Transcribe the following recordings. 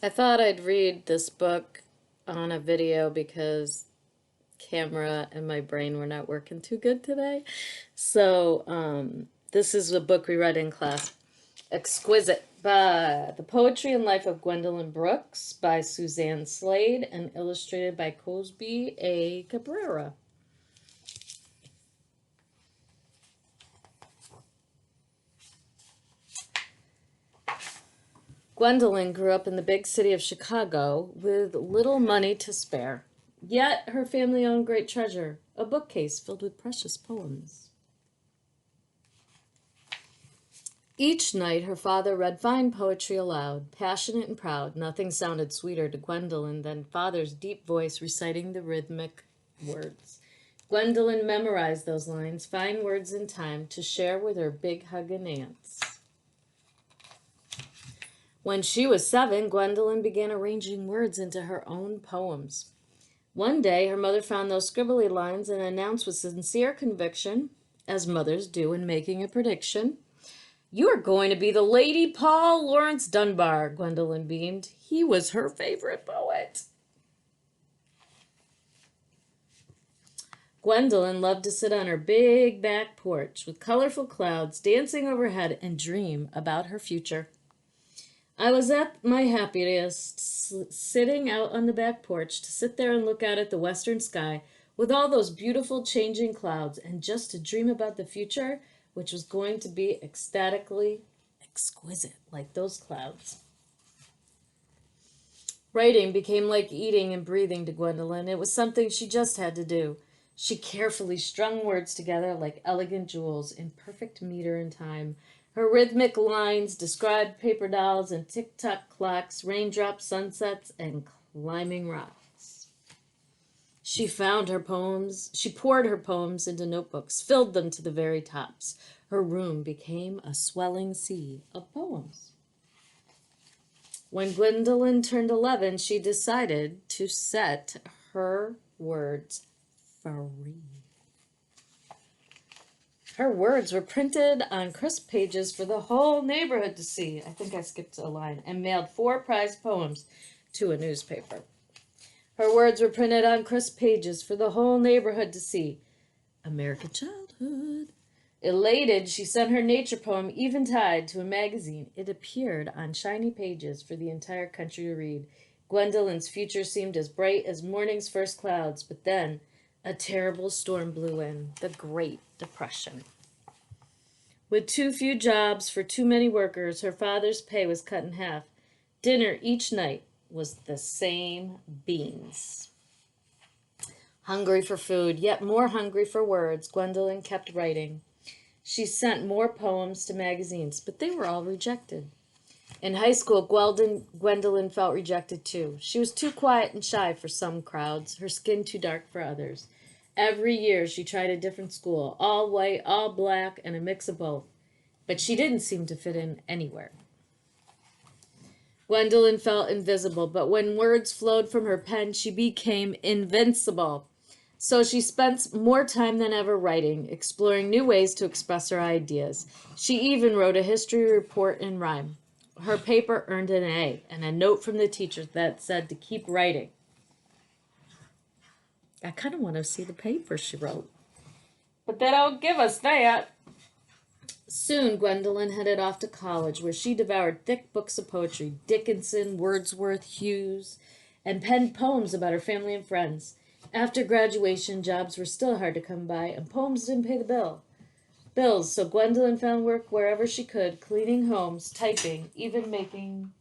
I thought I'd read this book on a video because camera and my brain were not working too good today. This is a book we read in class. Exquisite by The Poetry and Life of Gwendolyn Brooks by Suzanne Slade and illustrated by Cosby A. Cabrera. Gwendolyn grew up in the big city of Chicago with little money to spare. Yet her family owned great treasure, a bookcase filled with precious poems. Each night her father read fine poetry aloud, passionate and proud. Nothing sounded sweeter to Gwendolyn than father's deep voice reciting the rhythmic words. Gwendolyn memorized those lines, fine words in time, to share with her big hugging aunts. When she was 7, Gwendolyn began arranging words into her own poems. One day, her mother found those scribbly lines and announced with sincere conviction, as mothers do in making a prediction, "You are going to be the Lady Paul Laurence Dunbar." Gwendolyn beamed. He was her favorite poet. Gwendolyn loved to sit on her big back porch with colorful clouds dancing overhead and dream about her future. I was at my happiest sitting out on the back porch to sit there and look out at the western sky with all those beautiful changing clouds and just to dream about the future, which was going to be ecstatically exquisite like those clouds. Writing became like eating and breathing to Gwendolyn. It was something she just had to do. She carefully strung words together like elegant jewels in perfect meter and time. Her rhythmic lines described paper dolls and tick-tock clocks, raindrops, sunsets, and climbing rocks. She poured her poems into notebooks, filled them to the very tops. Her room became a swelling sea of poems. When Gwendolyn turned 11, she decided to set her words free. Her words were printed on crisp pages for the whole neighborhood to see. I think I skipped a line. And mailed 4 prize poems to a newspaper. Her words were printed on crisp pages for the whole neighborhood to see. American childhood. Elated, she sent her nature poem, Eventide, to a magazine. It appeared on shiny pages for the entire country to read. Gwendolyn's future seemed as bright as morning's first clouds, but then a terrible storm blew in, the Great Depression. With too few jobs for too many workers, her father's pay was cut in half. Dinner each night was the same beans. Hungry for food, yet more hungry for words, Gwendolyn kept writing. She sent more poems to magazines, but they were all rejected. In high school, Gwendolyn felt rejected too. She was too quiet and shy for some crowds, her skin too dark for others. Every year she tried a different school, all white, all black, and a mix of both. But she didn't seem to fit in anywhere. Gwendolyn felt invisible, but when words flowed from her pen, she became invincible. So she spent more time than ever writing, exploring new ways to express her ideas. She even wrote a history report in rhyme. Her paper earned an A and a note from the teacher that said to keep writing. I kind of want to see the paper she wrote. But they don't give us that. Soon, Gwendolyn headed off to college, where she devoured thick books of poetry, Dickinson, Wordsworth, Hughes, and penned poems about her family and friends. After graduation, jobs were still hard to come by, and poems didn't pay the bills, so Gwendolyn found work wherever she could, cleaning homes, typing, even making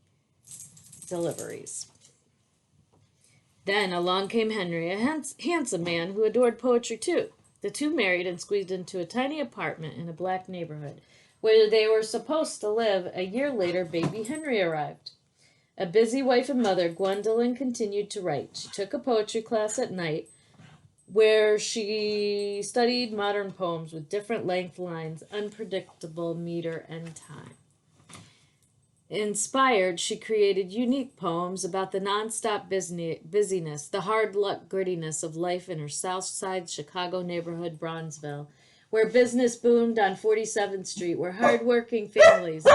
deliveries. Then along came Henry, a handsome man who adored poetry too. The two married and squeezed into a tiny apartment in a black neighborhood. Where they were supposed to live, a year later, baby Henry arrived. A busy wife and mother, Gwendolyn continued to write. She took a poetry class at night where she studied modern poems with different length lines, unpredictable meter and time. Inspired, she created unique poems about the nonstop busyness, the hard luck grittiness of life in her South Side Chicago neighborhood, Bronzeville, where business boomed on 47th Street, where hardworking families,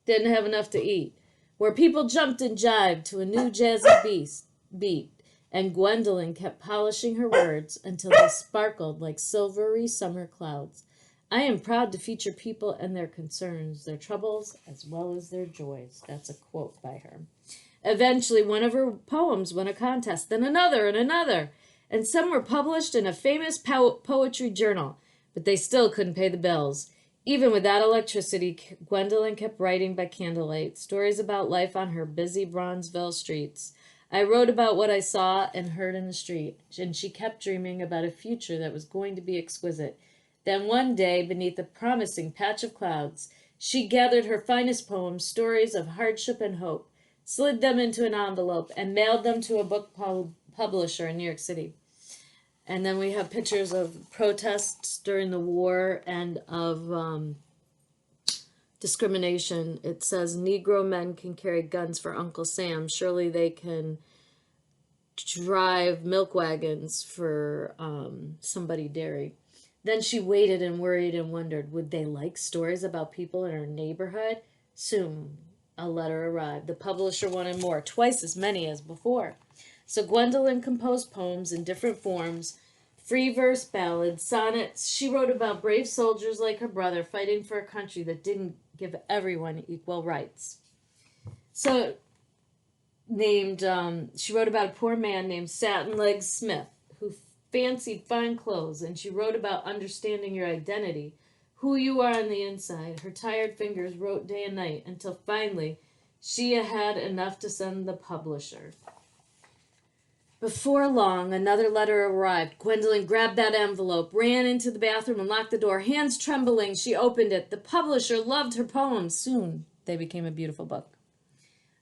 didn't have enough to eat, where people jumped and jived to a new jazzy beat, and Gwendolyn kept polishing her words until they sparkled like silvery summer clouds. I am proud to feature people and their concerns, their troubles, as well as their joys. That's a quote by her. Eventually, one of her poems won a contest, then another and another, and some were published in a famous poetry journal, but they still couldn't pay the bills. Even without electricity, Gwendolyn kept writing by candlelight, stories about life on her busy Bronzeville streets. I wrote about what I saw and heard in the street, and she kept dreaming about a future that was going to be exquisite. Then one day, beneath a promising patch of clouds, she gathered her finest poems, stories of hardship and hope, slid them into an envelope, and mailed them to a book publisher in New York City. And then we have pictures of protests during the war and of discrimination. It says, Negro men can carry guns for Uncle Sam. Surely they can drive milk wagons for somebody dairy. Then she waited and worried and wondered, would they like stories about people in her neighborhood? Soon a letter arrived. The publisher wanted more, twice as many as before. So Gwendolyn composed poems in different forms, free verse, ballads, sonnets. She wrote about brave soldiers like her brother fighting for a country that didn't give everyone equal rights. So she wrote about a poor man named Satin Legs Smith who fancied fine clothes, and she wrote about understanding your identity, who you are on the inside. Her tired fingers wrote day and night until finally she had enough to send the publisher. Before long, another letter arrived. Gwendolyn grabbed that envelope, ran into the bathroom, and locked the door. Hands trembling, she opened it. The publisher loved her poems. Soon, they became a beautiful book.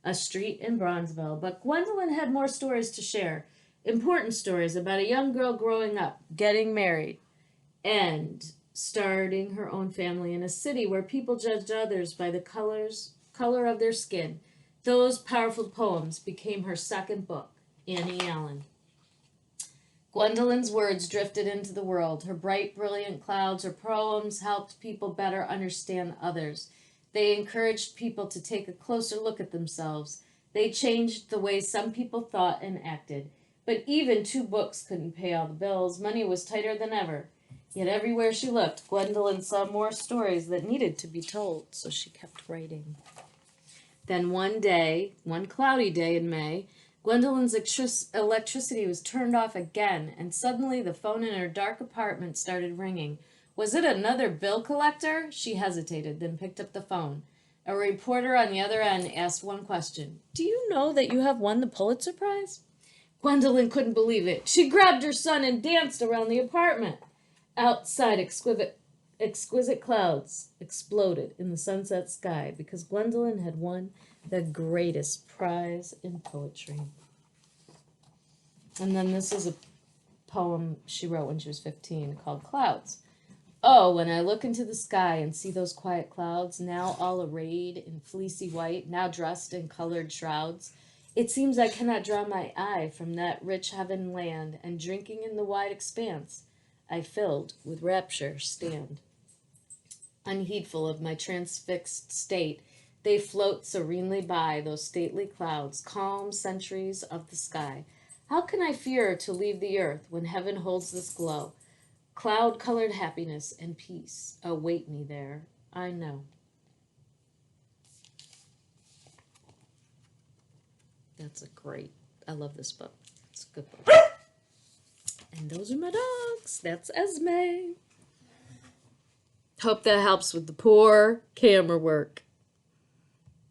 A Street in Bronzeville. But Gwendolyn had more stories to share. Important stories about a young girl growing up, getting married, and starting her own family in a city where people judged others by the color of their skin. Those powerful poems became her second book, Annie Allen. Gwendolyn's words drifted into the world. Her bright, brilliant clouds, her poems helped people better understand others. They encouraged people to take a closer look at themselves. They changed the way some people thought and acted. But even 2 books couldn't pay all the bills. Money was tighter than ever. Yet everywhere she looked, Gwendolyn saw more stories that needed to be told, so she kept writing. Then one cloudy day in May, Gwendolyn's electricity was turned off again, and suddenly the phone in her dark apartment started ringing. Was it another bill collector? She hesitated, then picked up the phone. A reporter on the other end asked one question. Do you know that you have won the Pulitzer Prize? Gwendolyn couldn't believe it. She grabbed her son and danced around the apartment. Outside, exquisite clouds exploded in the sunset sky because Gwendolyn had won the greatest prize in poetry. And then this is a poem she wrote when she was 15 called Clouds. Oh, when I look into the sky and see those quiet clouds, now all arrayed in fleecy white, now dressed in colored shrouds, it seems I cannot draw my eye from that rich heaven land, and drinking in the wide expanse, I filled with rapture stand. Unheedful of my transfixed state, they float serenely by, those stately clouds, calm sentries of the sky. How can I fear to leave the earth when heaven holds this glow? Cloud-colored happiness and peace await me there, I know. I love this book. It's a good book. And those are my dogs. That's Esme. Hope that helps with the poor camera work.